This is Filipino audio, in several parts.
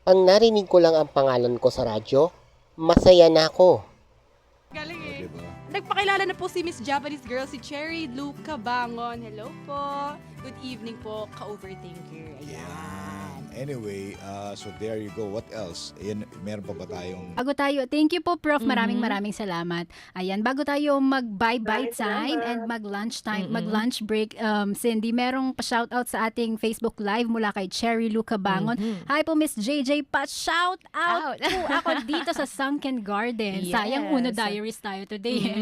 Ang narinig ko lang ang pangalan ko sa radyo, masaya na ako. Galing O, eh. diba? Nagpakilala na po si Miss Japanese Girl, si Cherry Lou Cabangon. Hello po. Good evening po, ka-overthinker. Ayan. Anyway, so there you go. What else? Ayan, meron pa ba tayong... Bago tayo, thank you po Prof. Maraming Mhm. maraming salamat. Ayan, bago tayo mag-bye-bye time and mag-lunch time, mag-lunch break, Cindy, merong pa-shoutout sa ating Facebook Live mula kay Cherry Luca Bangon. Hi po Miss JJ, pa-shout out Out. po ako dito sa Sunken Garden. Sayang Yes. Uno Diaries tayo today.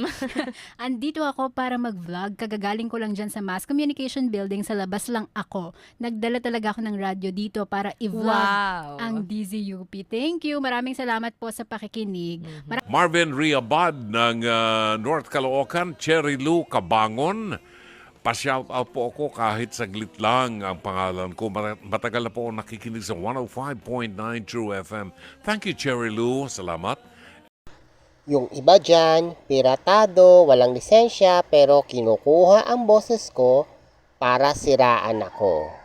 Andito ako para mag-vlog. Kagagaling ko lang dyan sa Mass Communication Building. Sa labas lang ako. Nagdala talaga ako ng radyo dito para i-vlog Wow. ang DZUP. Thank you. Maraming salamat po sa pakikinig. Marvin Riabad ng North Caloocan, Cherry Lou Cabangon. Pa-shout out po ako kahit saglit lang ang pangalan ko. Matagal na po ako nakikinig sa 105.9 True FM. Thank you, Cherry Lou. Salamat. Yung iba dyan, piratado, walang lisensya, pero kinukuha ang boses ko para siraan ako.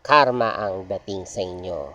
Karma ang dating sa inyo.